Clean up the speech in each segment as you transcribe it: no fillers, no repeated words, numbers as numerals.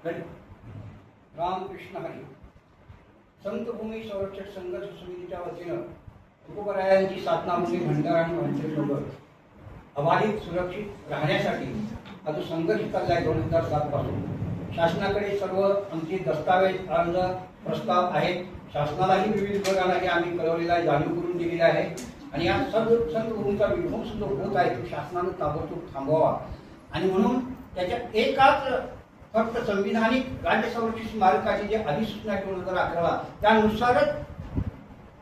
रामकृष्ण हरी. संतभूमी संरक्षक संघर्ष समितीच्या वतीनं उपरायांची साधनाभूमी भंडारा आणि भांडेसोबत अबाधित सुरक्षित राहण्यासाठी हा जो संघर्ष चालला आहे 2007 पासून शासनाकडे सर्व आमचे दस्तावेज अर्ज प्रस्ताव आहेत. शासनालाही विविध विभागांना आम्ही कळवलेला आहे, जाणीव करून दिलेली आहे. आणि या संतभूमीचा विध्वंस जो होत आहे तो शासनानं ताबडतोब थांबवावा. आणि म्हणून त्याच्या एकाच फक्त संविधानिक राज्य संरक्षित स्मारकाची जी अधिसूचना 2011 त्यानुसारच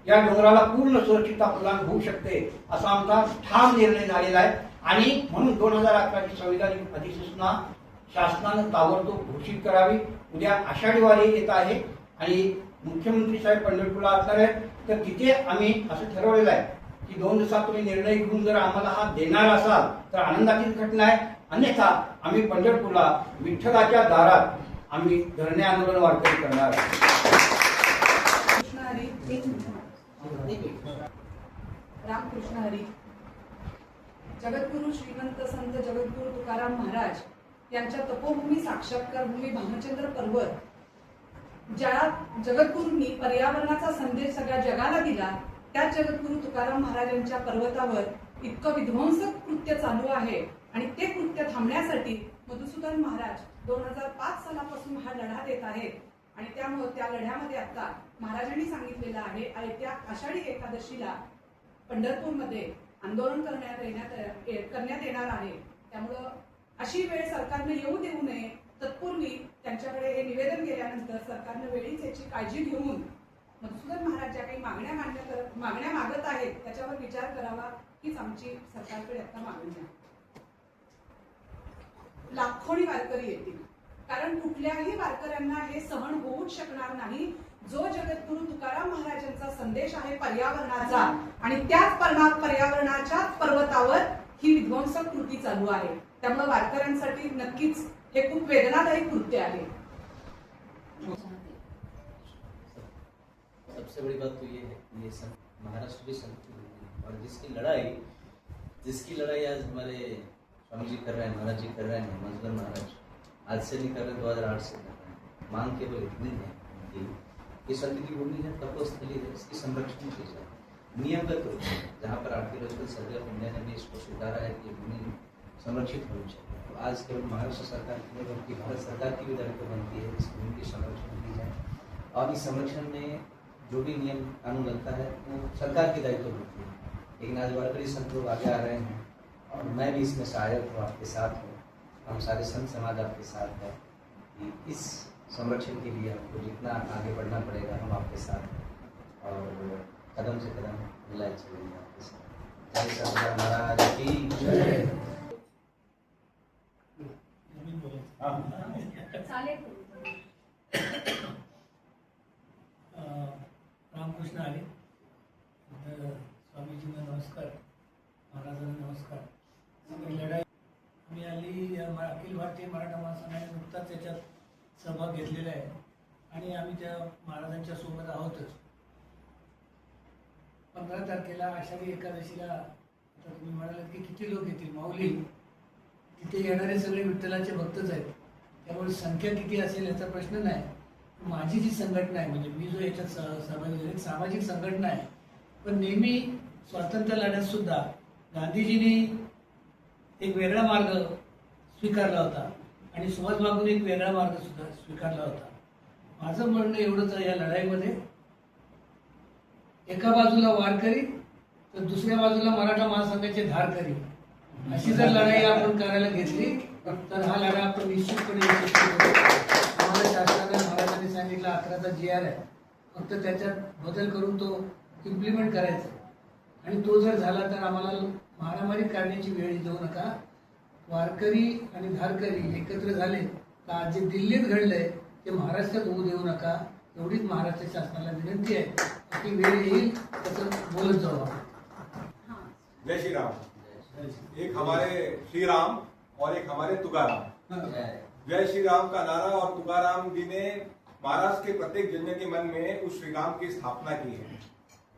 या डोंगराला पूर्ण सुरक्षितता प्रदान होऊ शकते असा आमचा ठाम निर्णय झालेला आहे. आणि म्हणून 2011 ची संविधानिक अधिसूचना शासनानं ताबडतोब घोषित करावी. उद्या आषाढी वारी येत आहे आणि मुख्यमंत्री साहेब पंढरपूरला असणार आहेत. तर तिथे आम्ही असं ठरवलेलं आहे की 2 दिवसात तुम्ही निर्णय घेऊन जर आम्हाला हा देणार असाल तर आनंदाची घटना आहे. अन्यथा आम्ही पंढरपूरला विठ्ठलाच्या दारात आम्ही धरणे आंदोलन वारकरी करणार आहोत. रामकृष्ण हरी. जगद्गुरु श्रीमंत संत जगद्गुरु तुकाराम महाराज यांच्या तपोभूमी साक्षात्कार भूमी भामचंद्र पर्वत ज्या जगद्गुरूंनी पर्यावरणाचा संदेश सगळ्या जगाला दिला त्या जगद्गुरु तुकाराम महाराजांच्या पर्वतावर इतकं विध्वंसक कृत्य चालू आहे. आणि ते कृत्य थांबण्यासाठी मधुसूदन महाराज 2005 सालापासून हा लढा देत आहेत. आणि त्यामुळे त्या लढ्यामध्ये आता महाराजांनी सांगितलेलं आहे येत्या आषाढी एकादशीला पंढरपूरमध्ये आंदोलन करण्यात येणार आहे. त्यामुळं अशी वेळ सरकारने येऊ देऊ नये. तत्पूर्वी त्यांच्याकडे हे निवेदन गेल्यानंतर सरकारने वेळीच याची काळजी घेऊन मधुसूदन महाराज ज्या काही मागण्या मागत आहेत त्याच्यावर विचार करावा हीच आमची सरकारकडे आता मागणी आहे. लाखोनी वारकरी येतील कारण कुठल्याही वारकऱ्यांना हे सहन होऊच शकणार नाही. जो जगद्गुरु तुकाराम महाराजांचा संदेश आहे पर्यावरणाचा आणि त्याच पर्यावरणाच्या पर्वतावर ही विध्वंसक कृती चालू आहे. त्यामुळे वारकऱ्यांसाठी नक्कीच हे खूप वेदनादायी कृत्य आहे. सबसे बड़ी बात तो ये है कि ये महाराष्ट्र की संस्कृति और जिसकी लड़ाई आज हमारे स्वामी जी कर रहे हैं, महाराज जी कर रहे हैं, मधुसूदन महाराज आज से नहीं कर रहे, 2008 से कर रहे हैं. मांग केवल इतनी है कि ये संत की भूमि है, तपोस्थली है, इसकी संरक्षण की जाए नियमगत रूप से. जहाँ पर आर्कियोलॉजिकल सर्वे ऑफ इंडिया ने भी इसको स्वीकारा है कि भूमि संरक्षित होनी चाहिए. तो आज केवल महाराष्ट्र सरकार की नहीं बल्कि भारत सरकार की भी दायित्व बनती है इस भूमि की संरक्षण की जाए. और इस संरक्षण में जो भी नियम कानून बनता है वो सरकार की दायित्व होती है. लेकिन आज वारकरी संत लोग आगे आ रहे हैं और मैं भी इसमें सहायक हूँ, आपके साथ हूँ. हम सारे संत समाज आपके साथ है कि इस संरक्षण के लिए हमको जितना आगे बढ़ना पड़ेगा हम आपके साथ हैं और कदम से कदम मिलाए चलेंगे आपके साथ. जय सतगुरु महाराज की जय. रामकृष्ण हरी. स्वामीजींना नमस्कार, महाराजांना नमस्कार. लढाई आम्ही आली अखिल भारतीय मराठा महासंघाने नुकताच त्याच्यात सहभाग घेतलेला आहे आणि आम्ही त्या महाराजांच्या सोबत आहोतच. 15 तारखेला आषाढी एकादशीला आता तुम्ही म्हणालात की किती लोक येतील. माऊली तिथे येणारे सगळे विठ्ठलाचे भक्तच आहेत. त्यामुळे संख्या किती असेल याचा प्रश्न नाही. माझी जी संघटना आहे म्हणजे मी जो याच्यात सहभागी झाले सामाजिक संघटना आहे. पण नेहमी स्वातंत्र्य लढ्यात सुद्धा गांधीजींनी एक वेगळा मार्ग स्वीकारला होता आणि सुभाष बाबूंनी एक वेगळा मार्ग सुद्धा स्वीकारला होता. माझं म्हणणं एवढंच आहे या लढाईमध्ये एका बाजूला वारकरी तर दुसऱ्या बाजूला मराठा महासंघाचे धारकरी अशी जर लढाई आपण करायला घेतली तर हा लढा आपण निश्चितपणे आम्हाला शासनाने महाराजांनी सांगितलं 11चा GR आहे फक्त त्याच्यात बदल करून तो इम्प्लिमेंट करायचा आणि तो जर झाला तर आम्हाला मारामारी करण्याची वेळ देऊ नका. वारकरी आणि धारकरी एकत्र झाले तर आज जे दिल्लीत घडलंय ते महाराष्ट्रात होऊ देऊ नका. एवढीच महाराष्ट्र शासनाला विनंती आहे की वेळ येईल त्याचं बोलत जाऊ. जय श्री राम. एक हमारे श्री राम और एक हमारे तुकाराम. जय श्री राम का नारा और तुकाराम जी ने महाराष्ट्र के प्रत्येक जन के मन में उस श्री राम की स्थापना की है.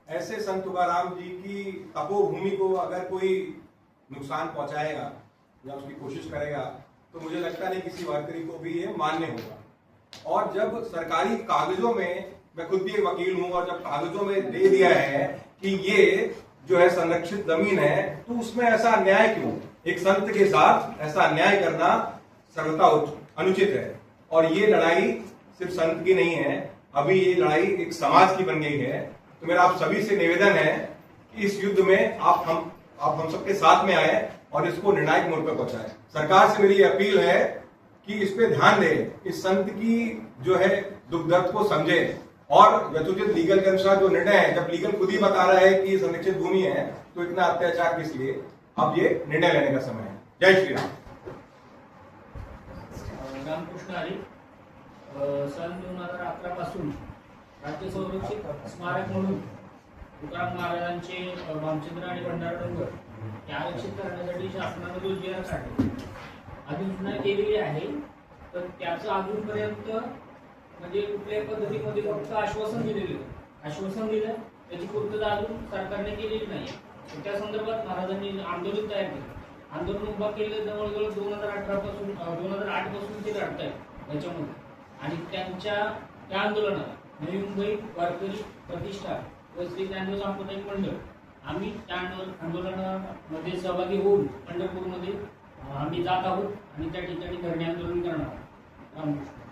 ऐसे संत तुकाराम जी की तपोभूमि को अगर कोई नुकसान पहुंचाएगा या उसकी कोशिश करेगा तो मुझे लगता नहीं किसी वारकरी को भी ये मान्य होगा. और जब सरकारी कागजों में, मैं खुद भी एक वकील हूं, और जब कागजों में दे दिया है कि ये जो है संरक्षित जमीन है, तो उसमें ऐसा अन्याय क्यों? एक संत के साथ ऐसा अन्याय करना सर्वथा अनुचित है। और ये लड़ाई सिर्फ संत की नहीं है, अभी ये लड़ाई एक समाज की बन गई है। तो मेरा आप सभी से निवेदन है कि इस युद्ध में आप हम सबके साथ में आए और इसको निर्णायक मोड़ पर पहुंचाएं। सरकार से मेरी अपील है कि इस पे ध्यान दें, इस संत की जो है दुख दर्द को समझे, और यथोचित लीगल के अनुसार जो निर्णय है, जब लीगल खुद ही बता रहा है कि ये संरक्षित भूमि है, तो इतना अत्याचार किस लिए? अब ये निर्णय लेने का समय है। जय श्री राम। रामकृष्ण हरी। सन 2011 पासून राज्य संरक्षित स्मारक म्हणून तुकाराम महाराजांचे भामचंद्र आणि भंडारा डोंगर हे आरक्षित करण्यासाठी शासनाने जो जी आर काढले, अधिसूचना केलेली आहे, तर त्याचं अजूनपर्यंत म्हणजे कुठल्याही पद्धतीमध्ये फक्त आश्वासन दिलं, त्याची पूर्तता अजून सरकारने केलेली नाही। त्या संदर्भात महाराजांनी आंदोलन तयार केलं, आंदोलन उभा केलं, जवळजवळ 2008 पासून ते लढतायत याच्यामध्ये। आणि त्या आंदोलनाला नवी मुंबई वारकरी प्रतिष्ठान व श्री ज्ञानदेव सांप्रदायिक मंडळ आम्ही त्या आंदोलनामध्ये सहभागी होऊन पंढरपूरमध्ये आम्ही जात आहोत आणि त्या ठिकाणी धरणे आंदोलन करणार आहोत। रामकृष्ण।